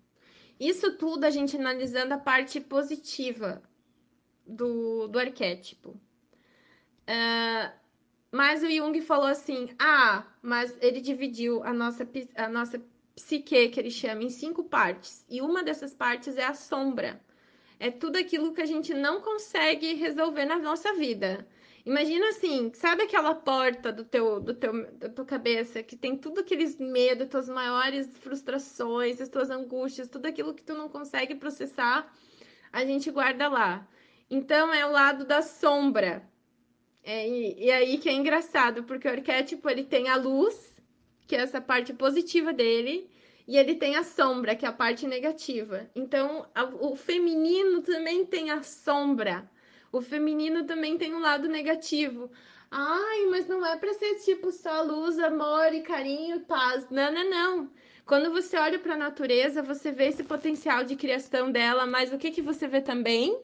Isso tudo a gente analisando a parte positiva do arquétipo. Mas o Jung falou assim: ah, mas ele dividiu a nossa psique, que ele chama, em 5 partes. E uma dessas partes é a sombra. É tudo aquilo que a gente não consegue resolver na nossa vida. Imagina assim, sabe aquela porta da tua cabeça que tem tudo aqueles medos, tuas maiores frustrações, as tuas angústias, tudo aquilo que tu não consegue processar, a gente guarda lá. Então é o lado da sombra. E aí que é engraçado, porque o arquétipo ele tem a luz, que é essa parte positiva dele, e ele tem a sombra, que é a parte negativa. Então, o feminino também tem a sombra. O feminino também tem um lado negativo. Ai, mas não é para ser tipo só luz, amor e carinho, paz. Não, não, não. Quando você olha para a natureza, você vê esse potencial de criação dela, mas o que que você vê também?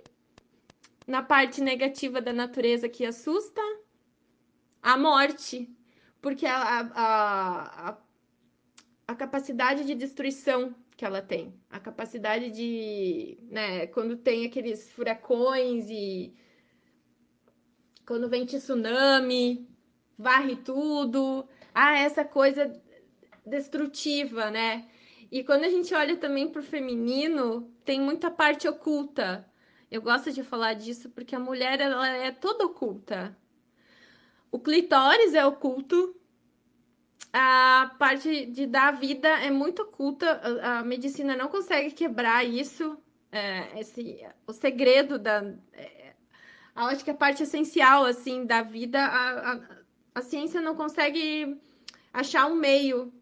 Na parte negativa da natureza que assusta, a morte, porque a capacidade de destruição que ela tem, a capacidade de, né, quando tem aqueles furacões e quando vem tsunami, varre tudo, essa coisa destrutiva, né? E quando a gente olha também para o feminino, tem muita parte oculta. Eu gosto de falar disso porque a mulher ela é toda oculta. O clitóris é oculto, a parte de dar vida é muito oculta, a medicina não consegue quebrar isso, o segredo acho que a parte essencial, assim, da vida, a ciência não consegue achar um meio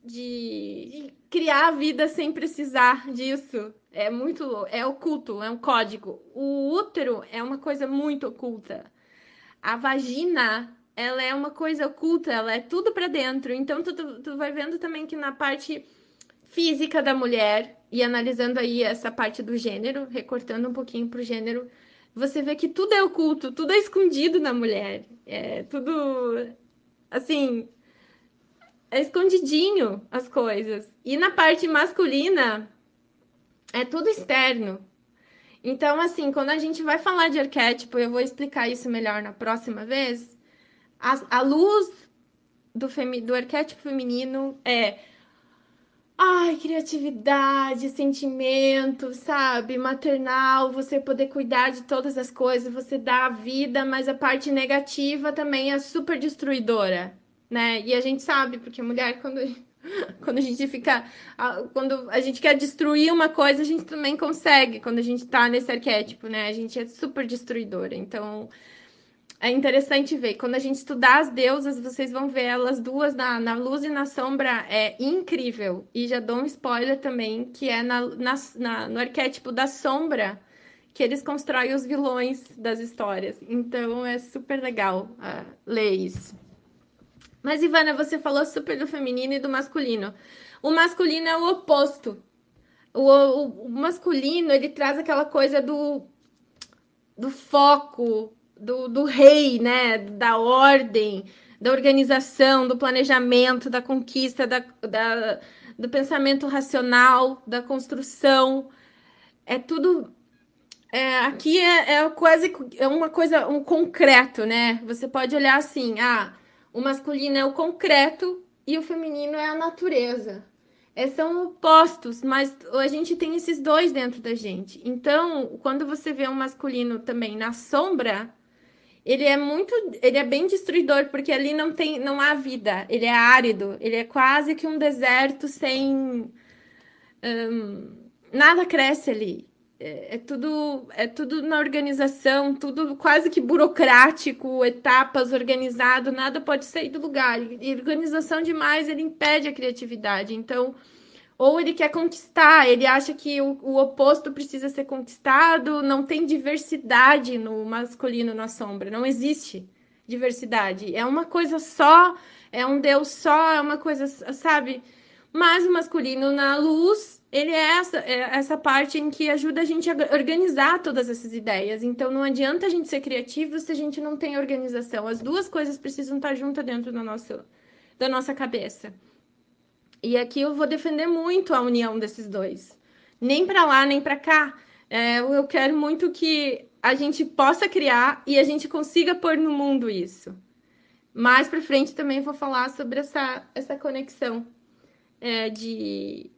de criar a vida sem precisar disso. É oculto, é um código. O útero é uma coisa muito oculta. A vagina, ela é uma coisa oculta, ela é tudo pra dentro. Então, tu vai vendo também que na parte física da mulher, e analisando aí essa parte do gênero, recortando um pouquinho pro gênero, você vê que tudo é oculto, tudo é escondido na mulher. É tudo, assim, é escondidinho as coisas. E na parte masculina, é tudo externo. Então, assim, quando a gente vai falar de arquétipo, eu vou explicar isso melhor na próxima vez. A luz do arquétipo feminino é, ai, criatividade, sentimento, sabe? Maternal, você poder cuidar de todas as coisas, você dá a vida, mas a parte negativa também é super destruidora, né? E a gente sabe, porque mulher, quando a gente fica. Quando a gente quer destruir uma coisa, a gente também consegue, quando a gente tá nesse arquétipo, né? A gente é super destruidora. Então, é interessante ver. Quando a gente estudar as deusas, vocês vão ver elas duas na luz e na sombra. É incrível. E já dou um spoiler também, que é no arquétipo da sombra que eles constroem os vilões das histórias. Então é super legal ler isso. Mas, Ivana, você falou super do feminino e do masculino. O masculino é o oposto. O masculino, ele traz aquela coisa do foco, do rei, né? Da ordem, da organização, do planejamento, da conquista, do pensamento racional, da construção. É tudo. Aqui é quase é uma coisa, um concreto, né? Você pode olhar assim, o masculino é o concreto e o feminino é a natureza. São opostos, mas a gente tem esses dois dentro da gente. Então, quando você vê um masculino também na sombra, ele é bem destruidor, porque ali não há vida, ele é árido, ele é quase que um deserto sem nada cresce ali. é tudo na organização, tudo quase que burocrático, etapas organizado, nada pode sair do lugar. E organização demais, ele impede a criatividade. Então, ou ele quer conquistar, ele acha que o oposto precisa ser conquistado, não tem diversidade no masculino na sombra, não existe diversidade. É uma coisa só, é um Deus só, é uma coisa, sabe? Mas o masculino na luz, ele é essa parte em que ajuda a gente a organizar todas essas ideias. Então não adianta a gente ser criativo se a gente não tem organização. As duas coisas precisam estar juntas dentro da nossa cabeça. E aqui eu vou defender muito a união desses dois. Nem para lá, nem para cá. Eu quero muito que a gente possa criar e a gente consiga pôr no mundo isso. Mais para frente também vou falar sobre essa conexão de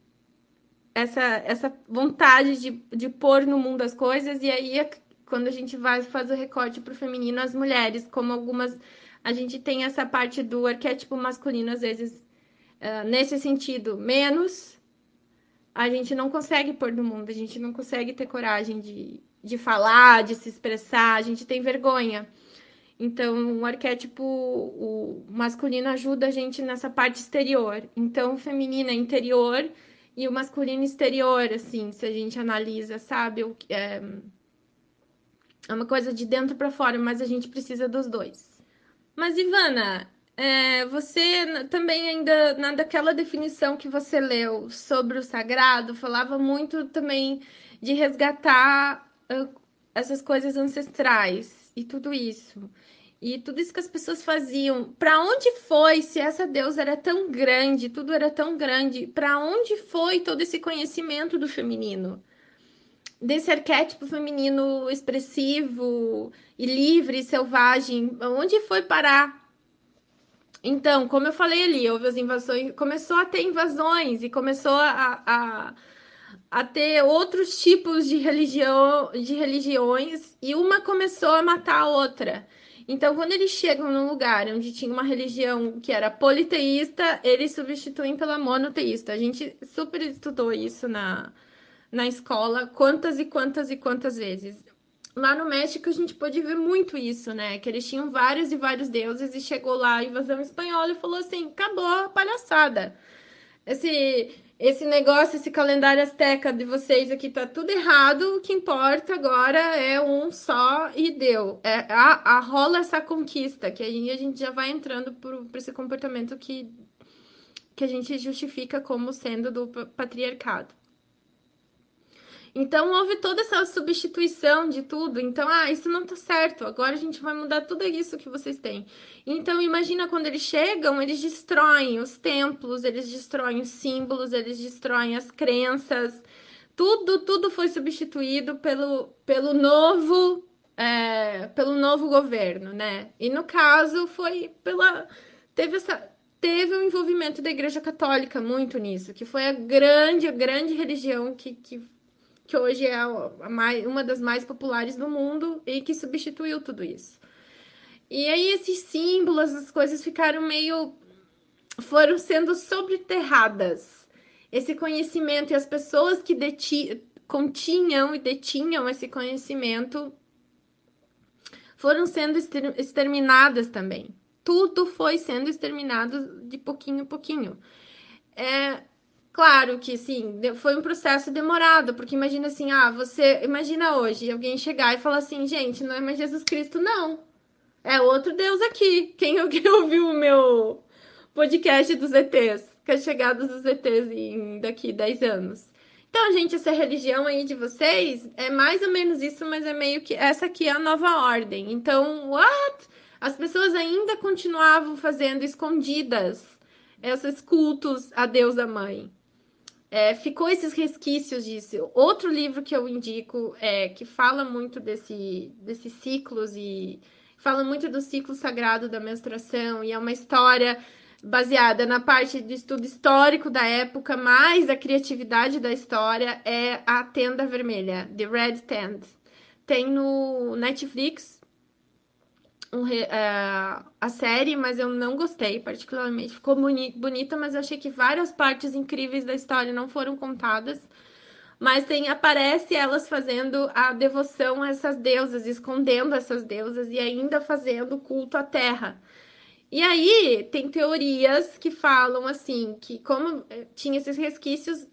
essa vontade de pôr no mundo as coisas. E aí, quando a gente vai fazer o recorte para o feminino, as mulheres, como algumas. A gente tem essa parte do arquétipo masculino, às vezes, nesse sentido, menos, a gente não consegue pôr no mundo, a gente não consegue ter coragem de falar, de se expressar, a gente tem vergonha. Então, o arquétipo o masculino ajuda a gente nessa parte exterior. Então, o feminino é interior e o masculino exterior, assim, se a gente analisa, sabe? É uma coisa de dentro para fora, mas a gente precisa dos dois. Mas, Ivana, você também ainda, naquela definição que você leu sobre o sagrado, falava muito também de resgatar essas coisas ancestrais e tudo isso. E tudo isso que as pessoas faziam. Para onde foi, se essa deusa era tão grande, tudo era tão grande, para onde foi todo esse conhecimento do feminino? Desse arquétipo feminino expressivo e livre, selvagem, onde foi parar? Então, como eu falei ali, houve as invasões, começou a ter invasões e começou a ter outros tipos de religião, de religiões, e uma começou a matar a outra. Então, quando eles chegam num lugar onde tinha uma religião que era politeísta, eles substituem pela monoteísta. A gente super estudou isso na escola, quantas e quantas e quantas vezes. Lá no México a gente pôde ver muito isso, né? Que eles tinham vários e vários deuses e chegou lá a invasão espanhola e falou assim: acabou a palhaçada. Esse negócio, esse calendário azteca de vocês aqui tá tudo errado. O que importa agora é um só e deu. Rola essa conquista, que aí a gente já vai entrando por esse comportamento que a gente justifica como sendo do patriarcado. Então houve toda essa substituição de tudo. Então, isso não tá certo. Agora a gente vai mudar tudo isso que vocês têm. Então, imagina quando eles chegam, eles destroem os templos, eles destroem os símbolos, eles destroem as crenças. Tudo foi substituído pelo novo governo, né? E no caso foi teve essa teve o envolvimento da Igreja Católica muito nisso, que foi a grande religião que hoje é uma das mais populares do mundo e que substituiu tudo isso. E aí esses símbolos, as coisas ficaram foram sendo sobreterradas. Esse conhecimento e as pessoas que continham e detinham esse conhecimento foram sendo exterminadas também. Tudo foi sendo exterminado de pouquinho em pouquinho. É, claro que sim, foi um processo demorado, porque imagina assim, você imagina hoje alguém chegar e falar assim, gente, não é mais Jesus Cristo, não. É outro Deus aqui. Quem ouviu o meu podcast dos ETs, que é a chegada dos ETs daqui 10 anos. Então, gente, essa religião aí de vocês é mais ou menos isso, mas é meio que essa aqui é a nova ordem. Então, what? As pessoas ainda continuavam fazendo escondidas esses cultos a deusa mãe. Ficou esses resquícios disso. Outro livro que eu indico que fala muito desses ciclos e fala muito do ciclo sagrado da menstruação e é uma história baseada na parte do estudo histórico da época, mais a criatividade da história é a Tenda Vermelha, The Red Tent. Tem no Netflix a série, mas eu não gostei particularmente. Ficou bonita, mas eu achei que várias partes incríveis da história não foram contadas. mas aparece elas fazendo a devoção a essas deusas, escondendo essas deusas e ainda fazendo culto à terra. E aí tem teorias que falam assim, que como tinha esses resquícios,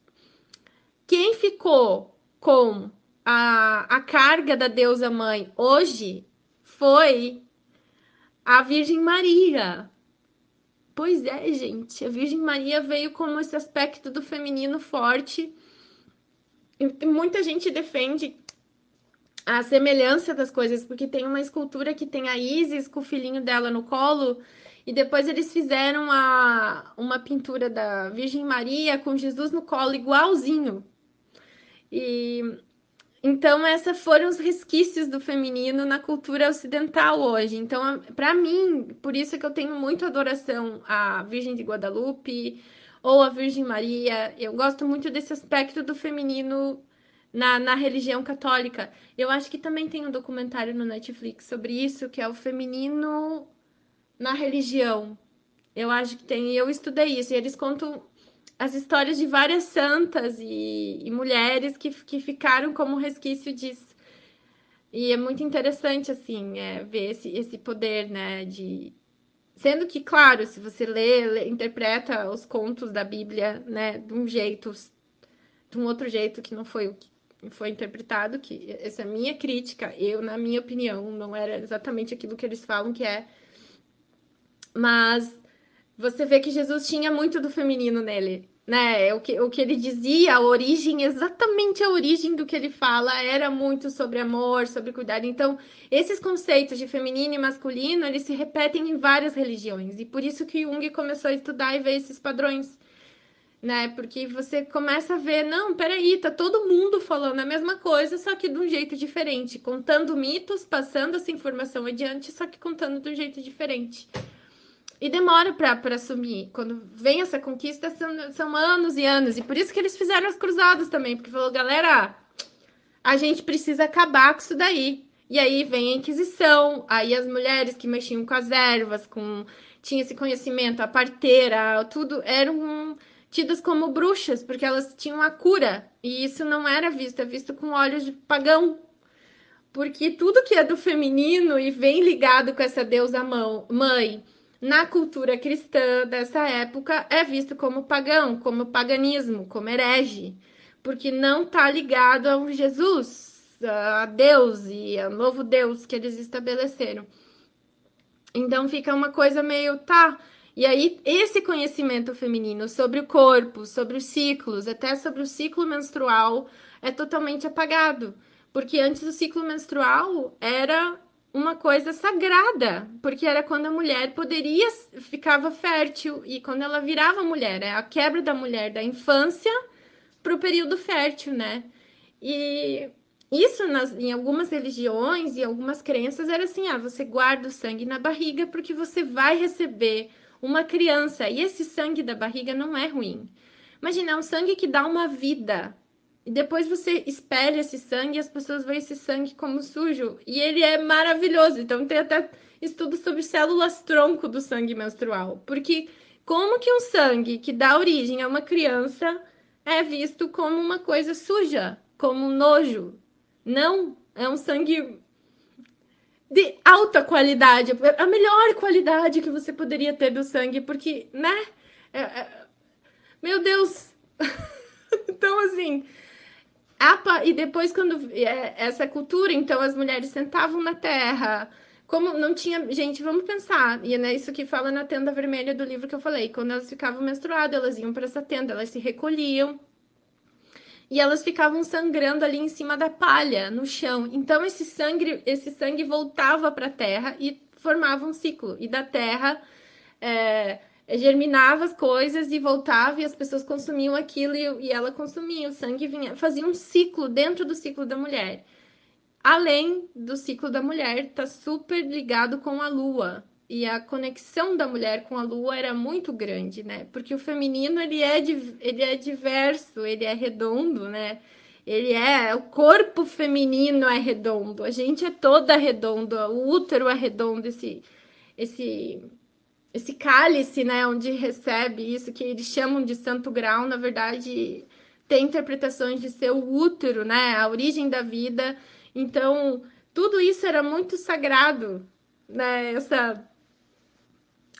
quem ficou com a carga da deusa mãe hoje foi a Virgem Maria. Pois é, gente, a Virgem Maria veio como esse aspecto do feminino forte. E muita gente defende a semelhança das coisas, porque tem uma escultura que tem a Isis com o filhinho dela no colo, e depois eles fizeram uma pintura da Virgem Maria com Jesus no colo, igualzinho. E então, esses foram os resquícios do feminino na cultura ocidental hoje. Então, para mim, por isso que eu tenho muita adoração à Virgem de Guadalupe ou à Virgem Maria. Eu gosto muito desse aspecto do feminino na religião católica. Eu acho que também tem um documentário no Netflix sobre isso, que é o feminino na religião. Eu acho que tem, eu estudei isso, e eles contam as histórias de várias santas e mulheres que ficaram como resquício disso. E é muito interessante, assim, ver esse poder, né, de... Sendo que, claro, se você interpreta os contos da Bíblia, né, de um jeito, de um outro jeito que não foi o que foi interpretado, que essa é a minha crítica, eu, na minha opinião, não era exatamente aquilo que eles falam que é, mas você vê que Jesus tinha muito do feminino nele, né? O que ele dizia, a origem, exatamente a origem do que ele fala, era muito sobre amor, sobre cuidado. Então, esses conceitos de feminino e masculino, eles se repetem em várias religiões. E por isso que Jung começou a estudar e ver esses padrões, né? Porque você começa a ver, não, peraí, tá todo mundo falando a mesma coisa, só que de um jeito diferente, contando mitos, passando essa informação adiante, só que contando de um jeito diferente. E demora para assumir. Quando vem essa conquista, são anos e anos. E por isso que eles fizeram as cruzadas também. Porque falou, galera, a gente precisa acabar com isso daí. E aí vem a Inquisição. Aí as mulheres que mexiam com as ervas, tinha esse conhecimento, a parteira, tudo, eram tidas como bruxas, porque elas tinham a cura. E isso não era visto, é visto com olhos de pagão. Porque tudo que é do feminino e vem ligado com essa deusa mãe na cultura cristã dessa época é visto como pagão, como paganismo, como herege, porque não está ligado ao Jesus, a Deus e ao novo Deus que eles estabeleceram. Então fica uma coisa meio, tá. E aí, esse conhecimento feminino sobre o corpo, sobre os ciclos, até sobre o ciclo menstrual, é totalmente apagado. Porque antes o ciclo menstrual era uma coisa sagrada, porque era quando a mulher ficava fértil e quando ela virava mulher, é a quebra da mulher da infância para o período fértil, né? E isso em algumas religiões e algumas crenças era assim: ah, você guarda o sangue na barriga porque você vai receber uma criança. E esse sangue da barriga não é ruim. Imagina, é um sangue que dá uma vida. E depois você espelha esse sangue e as pessoas veem esse sangue como sujo. E ele é maravilhoso. Então tem até estudos sobre células tronco do sangue menstrual. Porque como que um sangue que dá origem a uma criança é visto como uma coisa suja, como um nojo? Não, é um sangue de alta qualidade, a melhor qualidade que você poderia ter do sangue, porque, né? É, é, meu Deus! Então, assim, e depois, quando essa cultura, então as mulheres sentavam na terra. Como não tinha. Gente, vamos pensar. E é isso que fala na tenda vermelha do livro que eu falei. Quando elas ficavam menstruadas, elas iam para essa tenda, elas se recolhiam e elas ficavam sangrando ali em cima da palha, no chão. Então esse sangue voltava para a terra e formava um ciclo. E da terra é, germinava as coisas e voltava e as pessoas consumiam aquilo e ela consumia. O sangue vinha, fazia um ciclo dentro do ciclo da mulher. Além do ciclo da mulher, está super ligado com a lua. E a conexão da mulher com a lua era muito grande, né? Porque o feminino, ele é diverso, ele é redondo, né? O corpo feminino é redondo, a gente é toda redonda, o útero é redondo, esse, esse cálice, né? Onde recebe isso que eles chamam de santo grau, na verdade, ter interpretações de ser o útero, né? A origem da vida. Então, tudo isso era muito sagrado, né?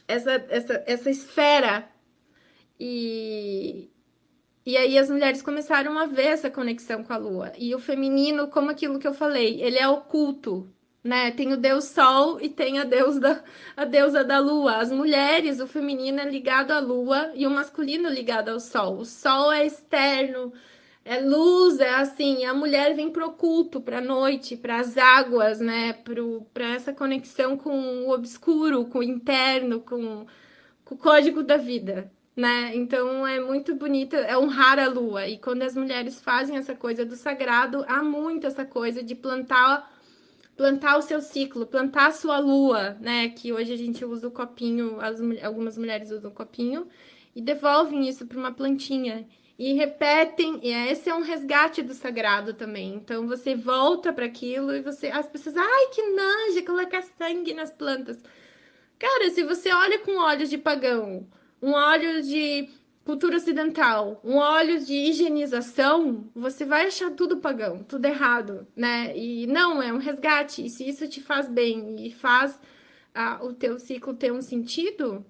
Essa esfera. E, e aí as mulheres começaram a ver essa conexão com a lua. E o feminino, como aquilo que eu falei, ele é oculto, né? Tem o deus sol e tem a deusa da lua. As mulheres, o feminino é ligado à lua e o masculino ligado ao sol. O sol é externo, é luz, é assim, a mulher vem pro oculto, pra noite, para as águas, né? Para essa conexão com o obscuro, com o interno, com o código da vida, né? Então é muito bonito, é honrar a lua. E quando as mulheres fazem essa coisa do sagrado, há muito essa coisa de plantar o seu ciclo, plantar a sua lua, né? Que hoje a gente usa o copinho, algumas mulheres usam o copinho e devolvem isso para uma plantinha. E repetem, e esse é um resgate do sagrado também. Então você volta para aquilo e as pessoas, ai que nanja, colocar sangue nas plantas. Cara, se você olha com olhos de pagão, um olho de cultura ocidental, um olho de higienização, você vai achar tudo pagão, tudo errado, né? E não, é um resgate. E se isso te faz bem e faz o teu ciclo ter um sentido,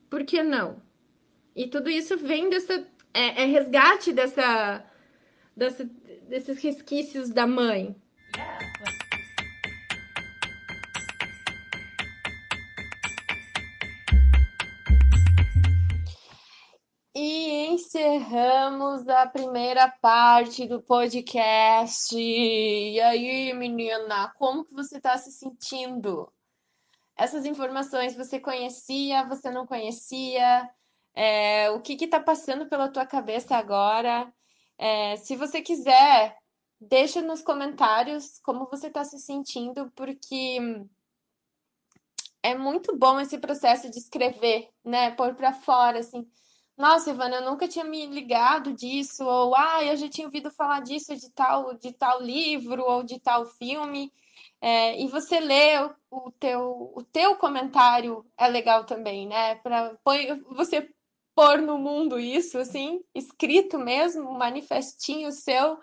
por que não? E tudo isso vem é resgate dessa, desses resquícios da mãe. E encerramos a primeira parte do podcast. E aí, menina, como que você está se sentindo? Essas informações você conhecia, você não conhecia? O que está passando pela tua cabeça agora? Se você quiser, deixa nos comentários como você está se sentindo, porque é muito bom esse processo de escrever, né? Pôr para fora, assim. Nossa, Ivana, eu nunca tinha me ligado disso, ou eu já tinha ouvido falar disso de tal livro ou de tal filme. E você lê o teu comentário é legal também, né? Para você pôr no mundo isso, assim, escrito mesmo, um manifestinho seu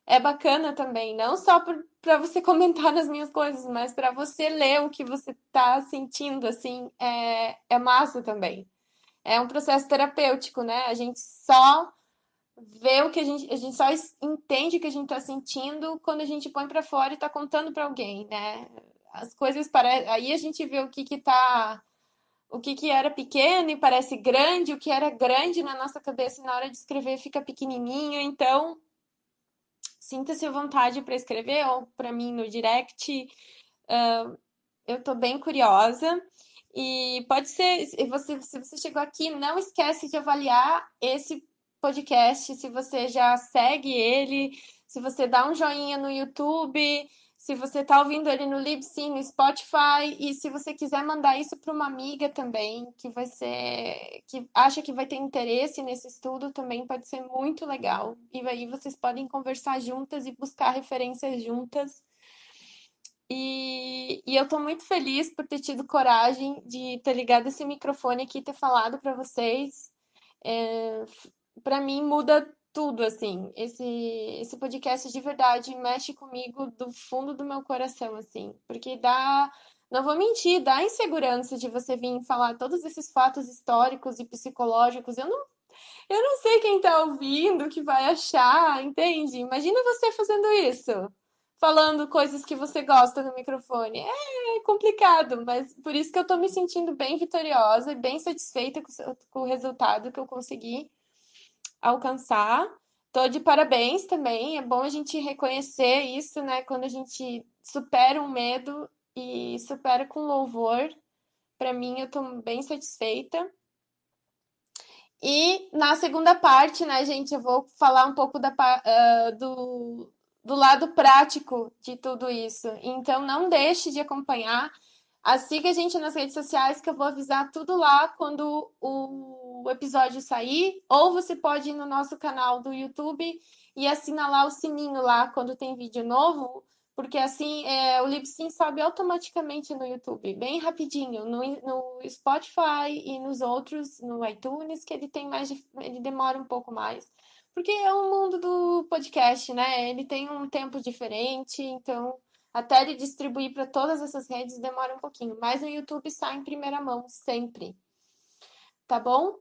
é bacana também, não só para você comentar nas minhas coisas, mas para você ler o que você está sentindo, assim, é massa também. É um processo terapêutico, né? A gente só vê o que a gente só entende o que a gente está sentindo quando a gente põe para fora e está contando para alguém, né? As coisas parecem, aí a gente vê o que era pequeno e parece grande, o que era grande na nossa cabeça e na hora de escrever fica pequenininho, então sinta-se à vontade para escrever ou para mim no direct. Eu estou bem curiosa. E pode ser, se você chegou aqui, não esquece de avaliar esse podcast, se você já segue ele, se você dá um joinha no YouTube, se você está ouvindo ele no Libsyn, no Spotify, e se você quiser mandar isso para uma amiga também, que acha que vai ter interesse nesse estudo, também pode ser muito legal. E aí vocês podem conversar juntas e buscar referências juntas. E eu tô muito feliz por ter tido coragem de ter ligado esse microfone aqui e ter falado para vocês. É, para mim muda tudo, assim. Esse podcast de verdade mexe comigo do fundo do meu coração, assim, porque não vou mentir, dá insegurança de você vir falar todos esses fatos históricos e psicológicos. Eu não sei quem tá ouvindo, o que vai achar, entende? Imagina você fazendo isso, falando coisas que você gosta no microfone. É complicado, mas por isso que eu tô me sentindo bem vitoriosa e bem satisfeita com o resultado que eu consegui alcançar. Tô de parabéns também. É bom a gente reconhecer isso, né? Quando a gente supera um medo e supera com louvor. Para mim, eu tô bem satisfeita. E na segunda parte, né, gente, eu vou falar um pouco do lado prático de tudo isso. Então, não deixe de acompanhar. Siga a gente nas redes sociais, que eu vou avisar tudo lá quando o episódio sair. Ou você pode ir no nosso canal do YouTube e assinalar o sininho lá quando tem vídeo novo, porque assim o Libsyn sobe automaticamente no YouTube, bem rapidinho, no Spotify e nos outros, no iTunes, que ele demora um pouco mais. Porque é o mundo do podcast, né? Ele tem um tempo diferente, então até ele distribuir para todas essas redes demora um pouquinho. Mas no YouTube sai em primeira mão, sempre. Tá bom?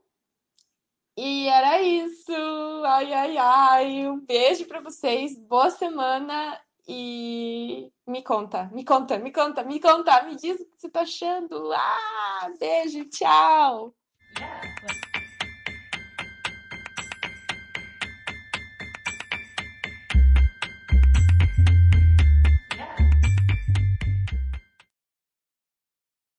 E era isso. Ai, ai, ai. Um beijo para vocês. Boa semana. E me conta, me conta, me conta, me conta. Me diz o que você tá achando. Ah, beijo, tchau.